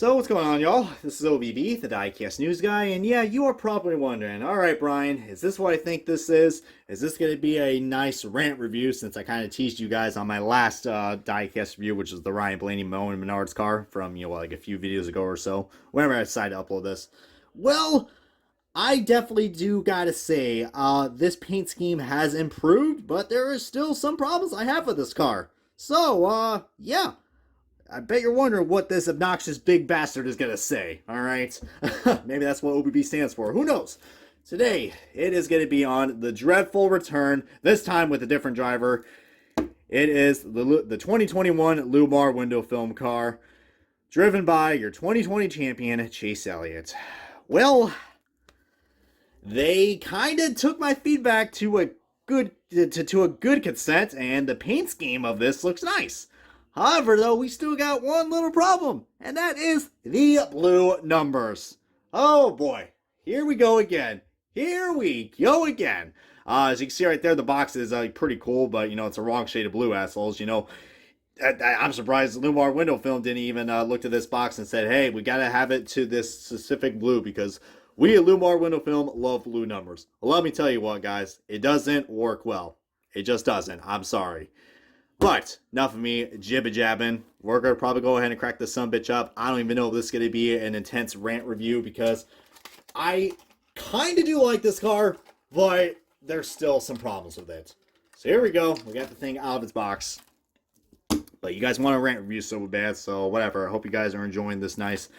So what's going on, y'all? This is OBB, the Diecast News Guy, and yeah, you are probably wondering, alright Brian, is this what I think this is? Is this going to be a nice rant review, since I kind of teased you guys on my last Diecast review, which is the Ryan Blaney Moen Menards car from, like a few videos ago or so, whenever I decided to upload this. Well, I definitely do gotta say, this paint scheme has improved, but there is still some problems I have with this car. So, yeah. I bet you're wondering what this obnoxious big bastard is going to say, alright? Maybe that's what OBB stands for. Who knows? Today, it is going to be on the dreadful return, this time with a different driver. It is the 2021 Llumar window film car, driven by your 2020 champion, Chase Elliott. Well, they kind of took my feedback to a good consent, and the paint scheme of this looks nice. However, though, we still got one little problem, and that is the blue numbers. Oh boy, here we go again. Here we go again. As you can see right there, the box is pretty cool, but it's a wrong shade of blue, assholes. I'm surprised Llumar window film didn't even look at this box and said, hey, we gotta have it to this specific blue because we at Llumar window film love blue numbers. Well, let me tell you what, guys, it doesn't work well. It just doesn't. I'm sorry. But, enough of me jibba-jabbing. We're going to probably go ahead and crack this sumbitch up. I don't even know if this is going to be an intense rant review because I kind of do like this car, but there's still some problems with it. So here we go. We got the thing out of its box. But you guys want a rant review so bad, so whatever. I hope you guys are enjoying this nice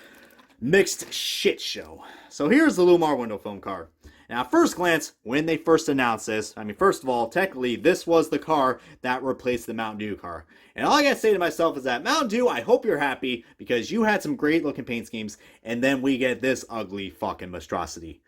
mixed shit show. So here's the Llumar window film car. Now, at first glance, when they first announced this, first of all, technically, this was the car that replaced the Mountain Dew car. And all I gotta say to myself is that, Mountain Dew, I hope you're happy, because you had some great looking paint schemes, and then we get this ugly fucking monstrosity.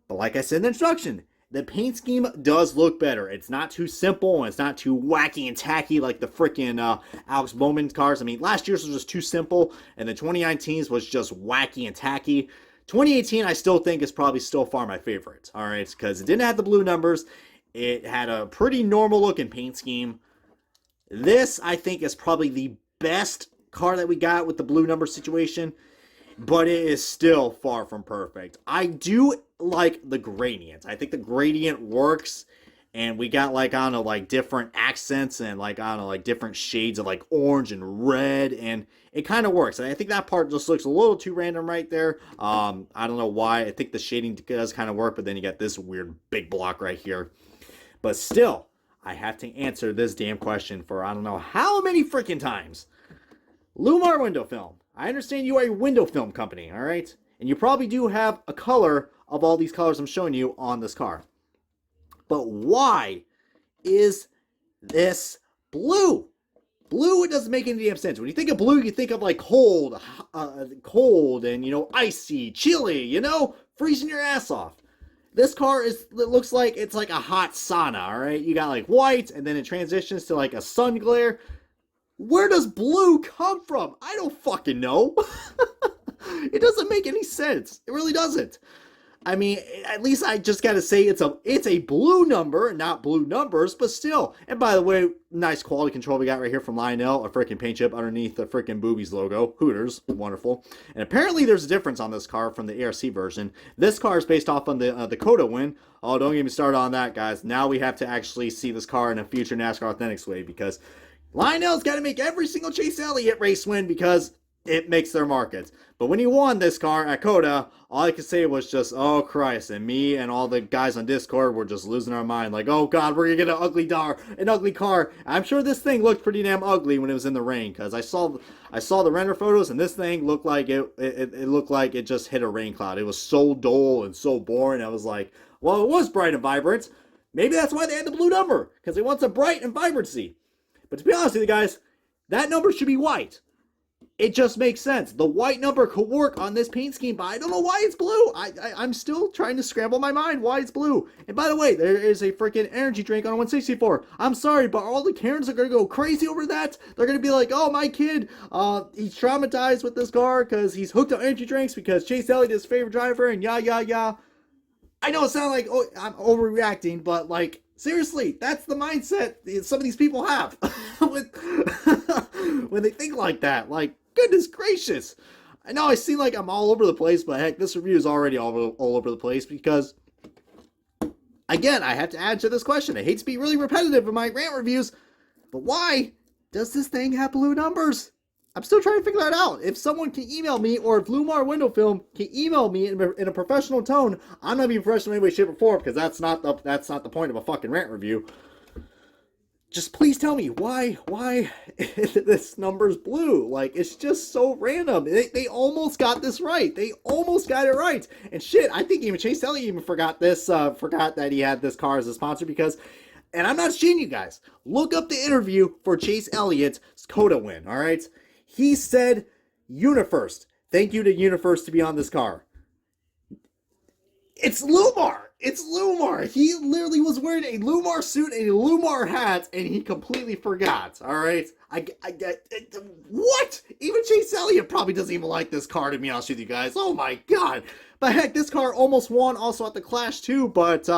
But like I said in the instruction, the paint scheme does look better. It's not too simple, and it's not too wacky and tacky like the freaking Alex Bowman cars. Last year's was just too simple, and the 2019's was just wacky and tacky. 2018, I still think is probably still far my favorite, alright, because it didn't have the blue numbers. It had a pretty normal looking paint scheme. This, I think, is probably the best car that we got with the blue number situation, but it is still far from perfect. I do like the gradient. I think the gradient works, and we got, different accents and, different shades of, orange and red, and it kind of works. And I think that part just looks a little too random right there. I don't know why. I think the shading does kind of work, but then you got this weird big block right here. But still, I have to answer this damn question for I don't know how many freaking times. Llumar window film. I understand you are a window film company, all right? And you probably do have a color of all these colors I'm showing you on this car. But why is this blue? Blue, it doesn't make any damn sense. When you think of blue, you think of cold and, icy, chilly, freezing your ass off. This car looks like it's like a hot sauna, all right? You got white, and then it transitions to a sun glare. Where does blue come from? I don't fucking know. It doesn't make any sense. It really doesn't. At least I just gotta say it's a blue number, not blue numbers, but still. And by the way, nice quality control we got right here from Lionel, a freaking paint chip underneath the freaking Boobies logo. Hooters, wonderful. And apparently there's a difference on this car from the ARC version. This car is based off on the Coda win. Oh, don't get me started on that, guys. Now we have to actually see this car in a future NASCAR Authentics way, because Lionel's got to make every single Chase Elliott race win because it makes their markets. But when he won this car at Coda, all I could say was just, oh Christ, and me and all the guys on Discord were just losing our mind. Oh God, we're gonna get an ugly car. I'm sure this thing looked pretty damn ugly when it was in the rain, because I saw the render photos, and this thing looked like it looked like it just hit a rain cloud. It was so dull and so boring. I was like, well, it was bright and vibrant. Maybe that's why they had the blue number, because they want some bright and vibrancy. But to be honest with you guys, that number should be white. It just makes sense. The white number could work on this paint scheme, but I don't know why it's blue. I'm still trying to scramble my mind why it's blue. And by the way, there is a freaking energy drink on a 164. I'm sorry, but all the Karens are going to go crazy over that. They're going to be like, oh, my kid, he's traumatized with this car because he's hooked on energy drinks because Chase Elliott is his favorite driver and yah. I know it sounds like I'm overreacting, but seriously, that's the mindset some of these people have when they think like that. Goodness gracious. I know I seem like I'm all over the place, but heck, this review is already all over the place because, again, I have to add to this question. I hate to be really repetitive in my rant reviews, but why does this thing have blue numbers? I'm still trying to figure that out. If someone can email me, or if Llumar Window Film can email me in a professional tone, I'm not being professional in any way, shape, or form, because that's not the point of a fucking rant review. Just please tell me why this number's blue. Like, it's just so random. They almost got this right. They almost got it right. And shit, I think even Chase Elliott even forgot that he had this car as a sponsor because, and I'm not shitting you guys, look up the interview for Chase Elliott's Coda win, all right? He said, Unifirst. Thank you to Unifirst to be on this car. It's Llumar. It's Llumar. He literally was wearing a Llumar suit and a Llumar hat, and he completely forgot. All right, what? Even Chase Elliott probably doesn't even like this car. To be honest with you guys, oh my god. But heck, this car almost won also at the Clash too. But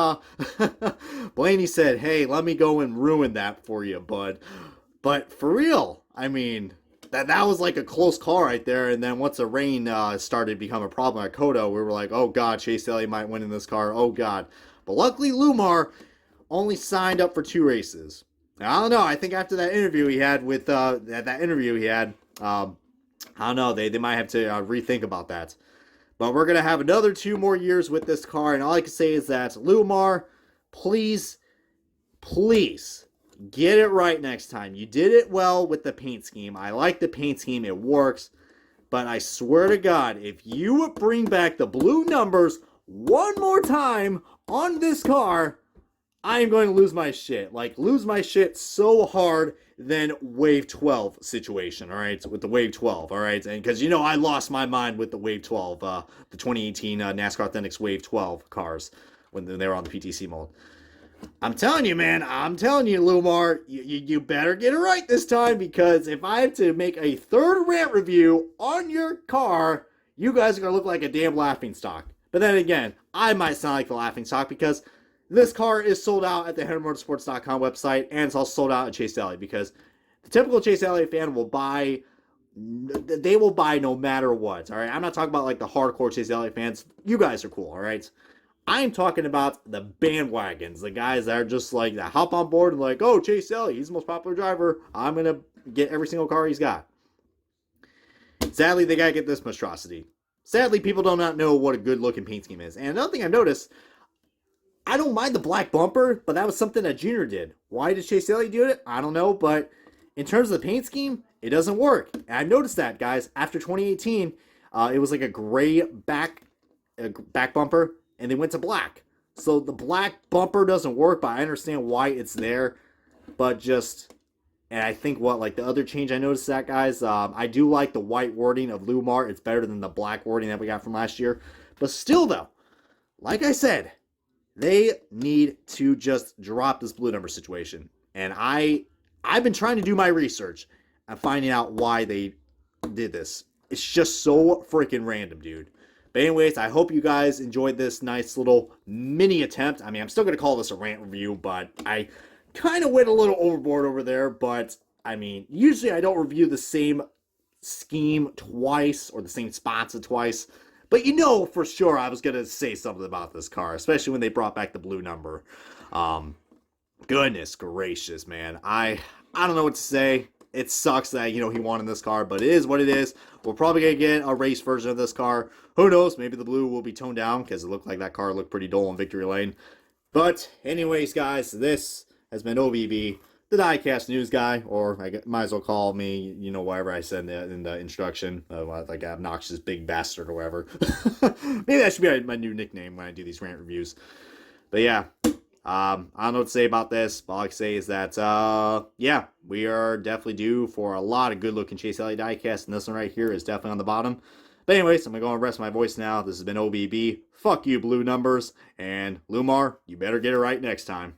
Blaney said, "Hey, let me go and ruin that for you, bud." But for real, I mean. That was like a close call right there, and then once the rain started to become a problem at Kodo, we were like, oh god, Chase Elliott might win in this car, oh god. But luckily Llumar only signed up for 2 races. Now, I don't know, I think after that interview he had with, I don't know, they might have to rethink about that. But we're going to have another 2 more years with this car, and all I can say is that, Llumar, please, get it right next time. You did it well with the paint scheme. I like the paint scheme. It works. But I swear to God, if you would bring back the blue numbers one more time on this car, I am going to lose my shit. Like, lose my shit so hard than Wave 12 situation, all right? With the Wave 12, all right? And because, you know, I lost my mind with the Wave 12, the 2018 NASCAR Authentics Wave 12 cars when they were on the PTC mold. I'm telling you, man. I'm telling you, Llumar, you better get it right this time, because if I have to make a 3rd rant review on your car, you guys are going to look like a damn laughingstock. But then again, I might sound like the laughingstock because this car is sold out at the HenryMotorsports.com website, and it's also sold out at Chase Elliott, because the typical Chase Elliott fan will buy, they will buy no matter what, all right? I'm not talking about like the hardcore Chase Elliott fans. You guys are cool, all right? I'm talking about the bandwagons, the guys that are just like, that hop on board and like, oh, Chase Elliott, he's the most popular driver. I'm going to get every single car he's got. Sadly, they got to get this monstrosity. Sadly, people do not know what a good-looking paint scheme is. And another thing I've noticed, I don't mind the black bumper, but that was something that Junior did. Why did Chase Elliott do it? I don't know, but in terms of the paint scheme, it doesn't work. And I've noticed that, guys. After 2018, it was like a gray back bumper, and they went to black. So the black bumper doesn't work, but I understand why it's there. But just, and I think like the other change I noticed that, guys, I do like the white wording of Llumar. It's better than the black wording that we got from last year. But still, though, like I said, they need to just drop this blue number situation. And I've been trying to do my research and finding out why they did this. It's just so freaking random, dude. But anyways, I hope you guys enjoyed this nice little mini attempt. I mean, I'm still going to call this a rant review, but I kind of went a little overboard over there. But, I mean, usually I don't review the same scheme twice or the same spots twice. But you know for sure I was going to say something about this car, especially when they brought back the blue number. Goodness gracious, man. I don't know what to say. It sucks that, you know, he won in this car, but it is what it is. We're probably going to get a race version of this car. Who knows? Maybe the blue will be toned down because it looked like that car looked pretty dull on Victory Lane. But anyways, guys, this has been OVB, the Diecast News Guy, or I might as well call me, you know, whatever I said in the introduction, like obnoxious big bastard or whatever. Maybe that should be my new nickname when I do these rant reviews. But yeah. I don't know what to say about this, but all I can say is that, yeah, we are definitely due for a lot of good-looking Chase Elliott diecast, and this one right here is definitely on the bottom. But anyways, I'm going to go and rest my voice now. This has been OBB. Fuck you, blue numbers, and Llumar, you better get it right next time.